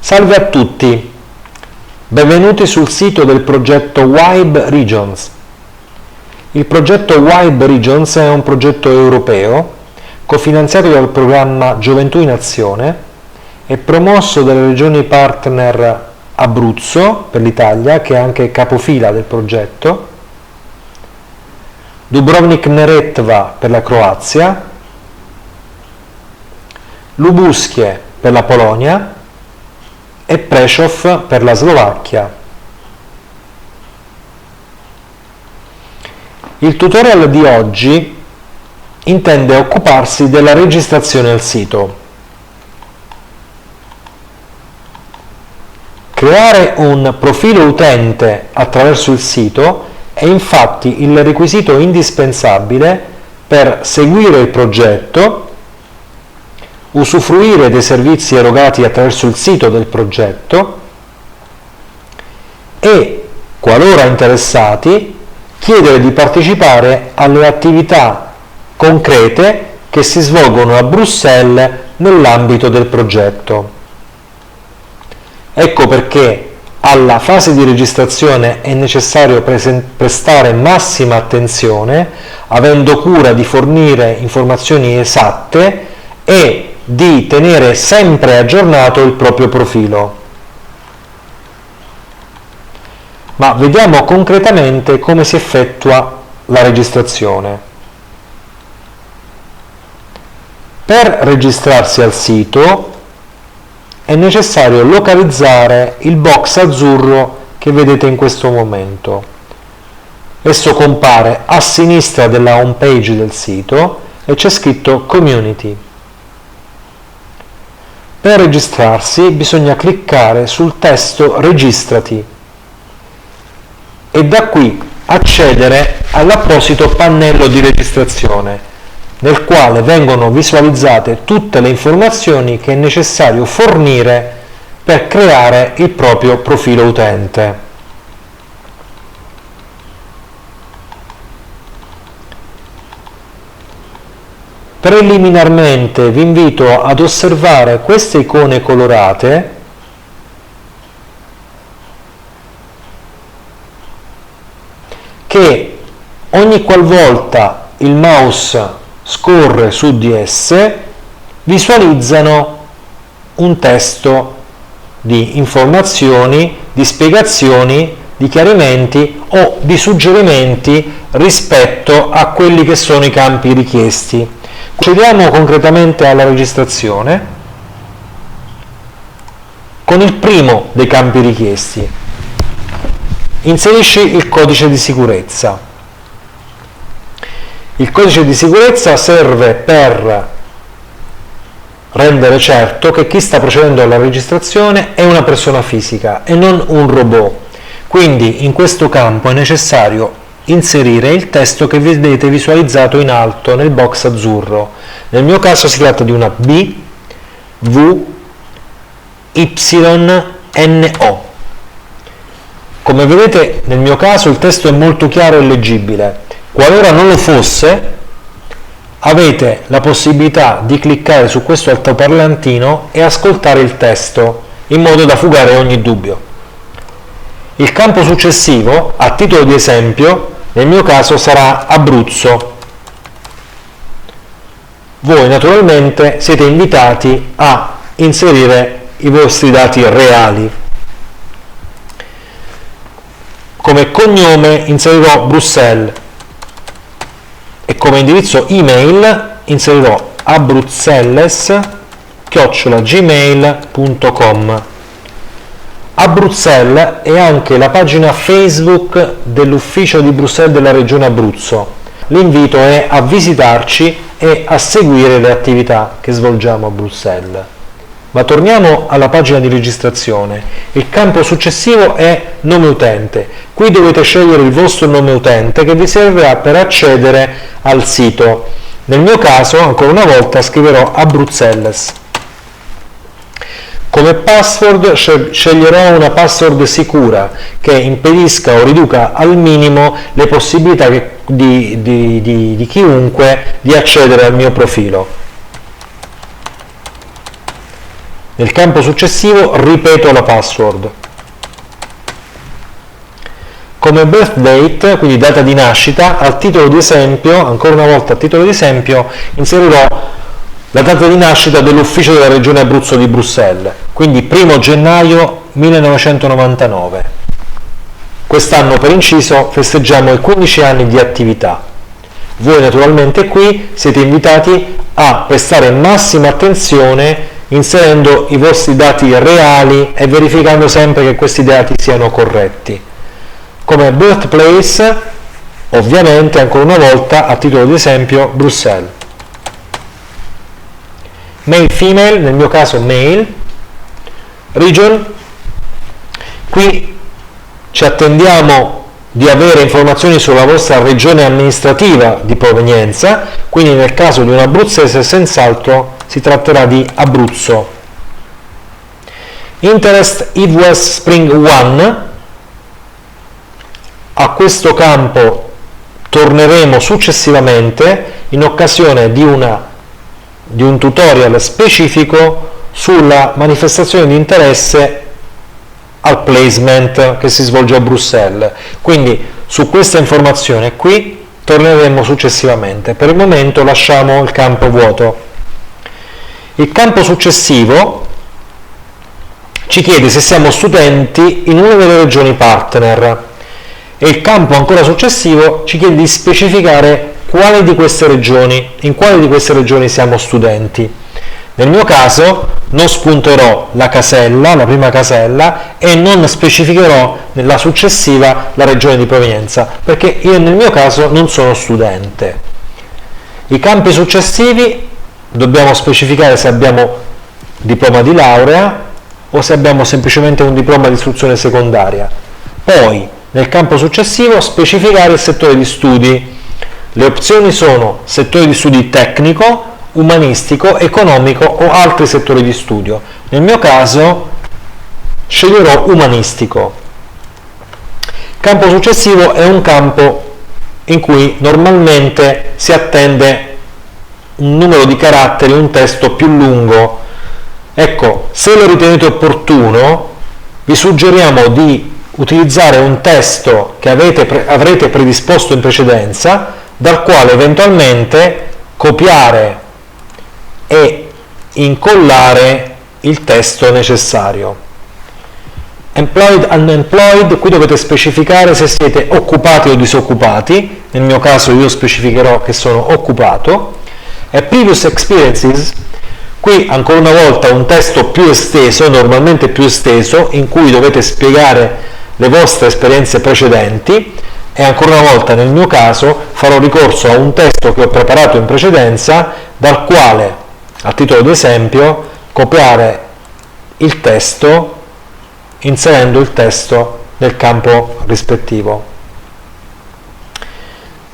Salve a tutti, benvenuti sul sito del progetto WIBE Regions. Il progetto WIBE Regions è un progetto europeo cofinanziato dal programma Gioventù in Azione e promosso dalle regioni partner Abruzzo per l'Italia, che è anche capofila del progetto, Dubrovnik-Neretva per la Croazia, Lubuške per la Polonia e Prešov per la Slovacchia. Il tutorial di oggi intende occuparsi della registrazione al sito. Creare un profilo utente attraverso il sito è infatti il requisito indispensabile per seguire il progetto, usufruire dei servizi erogati attraverso il sito del progetto e, qualora interessati, chiedere di partecipare alle attività concrete che si svolgono a Bruxelles nell'ambito del progetto. Ecco perché alla fase di registrazione è necessario prestare massima attenzione, avendo cura di fornire informazioni esatte e di tenere sempre aggiornato il proprio profilo. Ma vediamo concretamente come si effettua la registrazione. Per registrarsi al sito è necessario localizzare il box azzurro che vedete in questo momento. Esso compare a sinistra della home page del sito e c'è scritto Community. Per registrarsi bisogna cliccare sul testo Registrati e da qui accedere all'apposito pannello di registrazione, nel quale vengono visualizzate tutte le informazioni che è necessario fornire per creare il proprio profilo utente. Preliminarmente vi invito ad osservare queste icone colorate che ogni qualvolta il mouse scorre su di esse visualizzano un testo di informazioni, di spiegazioni, di chiarimenti o di suggerimenti rispetto a quelli che sono i campi richiesti. Procediamo concretamente alla registrazione con il primo dei campi richiesti. Inserisci il codice di sicurezza. Il codice di sicurezza serve per rendere certo che chi sta procedendo alla registrazione è una persona fisica e non un robot. Quindi in questo campo è necessario inserire il testo che vedete visualizzato in alto nel box azzurro. Nel mio caso si tratta di una B, V, Y, N, O. Come vedete nel mio caso il testo è molto chiaro e leggibile. Qualora non lo fosse, avete la possibilità di cliccare su questo altoparlantino e ascoltare il testo in modo da fugare ogni dubbio. Il campo successivo, a titolo di esempio, nel mio caso sarà Abruzzo. Voi naturalmente siete invitati a inserire i vostri dati reali. Come cognome inserirò Bruxelles e come indirizzo email inserirò abruzzelles@gmail.com. A Bruxelles è anche la pagina Facebook dell'ufficio di Bruxelles della regione Abruzzo. L'invito è a visitarci e a seguire le attività che svolgiamo a Bruxelles. Ma torniamo alla pagina di registrazione. Il campo successivo è nome utente. Qui dovete scegliere il vostro nome utente che vi servirà per accedere al sito. Nel mio caso, ancora una volta, scriverò Abruzzelles. Come password sceglierò una password sicura che impedisca o riduca al minimo le possibilità di chiunque di accedere al mio profilo. Nel campo successivo ripeto la password. Come birth date, quindi data di nascita, a titolo di esempio, ancora una volta a titolo di esempio, inserirò la data di nascita dell'ufficio della regione Abruzzo di Bruxelles, quindi 1 gennaio 1999. Quest'anno, per inciso, festeggiamo i 15 anni di attività. Voi naturalmente qui siete invitati a prestare massima attenzione inserendo i vostri dati reali e verificando sempre che questi dati siano corretti. Come birthplace, ovviamente, ancora una volta, a titolo di esempio, Bruxelles. Male, female, nel mio caso male. Region, qui ci attendiamo di avere informazioni sulla vostra regione amministrativa di provenienza, quindi nel caso di un abruzzese senz'altro si tratterà di Abruzzo. Interest, Eve West Spring 1. A questo campo torneremo successivamente in occasione di un tutorial specifico sulla manifestazione di interesse al placement che si svolge a Bruxelles. Quindi su questa informazione qui torneremo successivamente. Per il momento lasciamo il campo vuoto. Il campo successivo ci chiede se siamo studenti in una delle regioni partner. E il campo ancora successivo ci chiede di specificare in quale di queste regioni siamo studenti. Nel mio caso non spunterò la prima casella, e non specificherò nella successiva la regione di provenienza, perché io nel mio caso non sono studente. I campi successivi dobbiamo specificare se abbiamo diploma di laurea o se abbiamo semplicemente un diploma di istruzione secondaria. Poi nel campo successivo specificare il settore di studi. Le opzioni sono settore di studi tecnico, umanistico, economico o altri settori di studio. Nel mio caso sceglierò umanistico. Campo successivo è un campo in cui normalmente si attende un numero di caratteri, un testo più lungo. Ecco, se lo ritenete opportuno, vi suggeriamo di utilizzare un testo che avrete predisposto in precedenza, dal quale eventualmente copiare e incollare il testo necessario. Employed, unemployed, qui dovete specificare se siete occupati o disoccupati. Nel mio caso io specificherò che sono occupato. E previous experiences, qui ancora una volta un testo più esteso, normalmente più esteso, in cui dovete spiegare le vostre esperienze precedenti, e ancora una volta nel mio caso farò ricorso a un testo che ho preparato in precedenza, dal quale, a titolo di esempio, copiare il testo inserendo il testo nel campo rispettivo.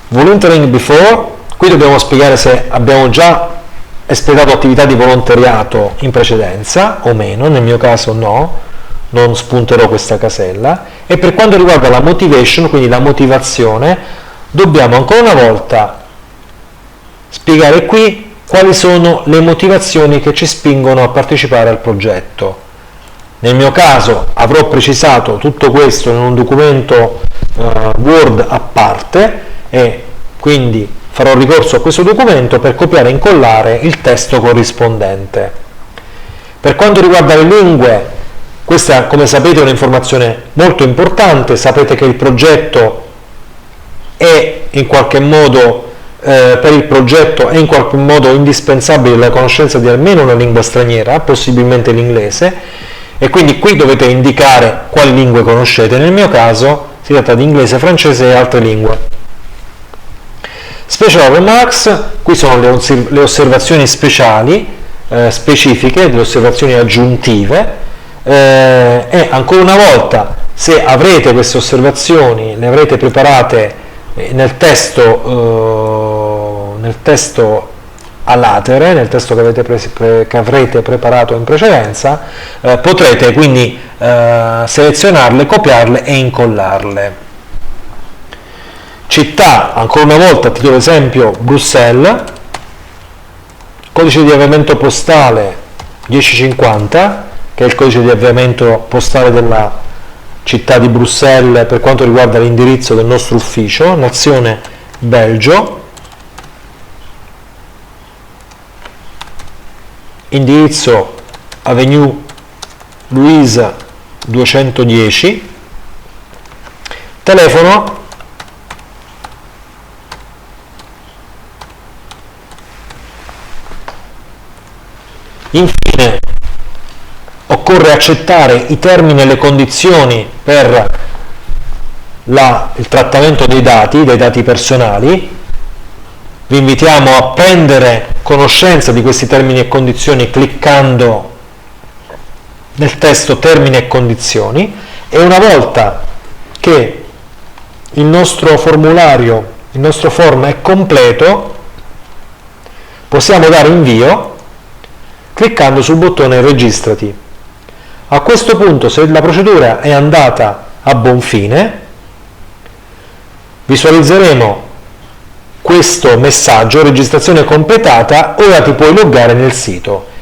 Volunteering before, qui dobbiamo spiegare se abbiamo già espletato attività di volontariato in precedenza o meno. Nel mio caso no, non spunterò questa casella. E per quanto riguarda la motivation, quindi la motivazione, dobbiamo ancora una volta spiegare qui quali sono le motivazioni che ci spingono a partecipare al progetto. Nel mio caso avrò precisato tutto questo in un documento Word a parte, e quindi farò ricorso a questo documento per copiare e incollare il testo corrispondente. Per quanto riguarda le lingue, questa, come sapete, è un'informazione molto importante. Sapete che il progetto è in qualche modo, per il progetto è in qualche modo indispensabile la conoscenza di almeno una lingua straniera, possibilmente l'inglese, e quindi qui dovete indicare quali lingue conoscete. Nel mio caso si tratta di inglese, francese e altre lingue. Special remarks, qui sono le osservazioni speciali, specifiche, le osservazioni aggiuntive. E ancora una volta, se avrete queste osservazioni, le avrete preparate nel testo a latere, nel testo che avrete preparato in precedenza, potrete quindi selezionarle, copiarle e incollarle. Città, ancora una volta, a titolo di esempio Bruxelles. Codice di avviamento postale 1050, che è il codice di avviamento postale della città di Bruxelles per quanto riguarda l'indirizzo del nostro ufficio, nazione Belgio, indirizzo Avenue Louise 210, telefono infine. Occorre accettare i termini e le condizioni per il trattamento dei dati personali. Vi invitiamo a prendere conoscenza di questi termini e condizioni cliccando nel testo termini e condizioni, e una volta che il nostro formulario, il nostro form è completo, possiamo dare invio cliccando sul bottone registrati. A questo punto, se la procedura è andata a buon fine, visualizzeremo questo messaggio: registrazione completata, ora ti puoi loggare nel sito.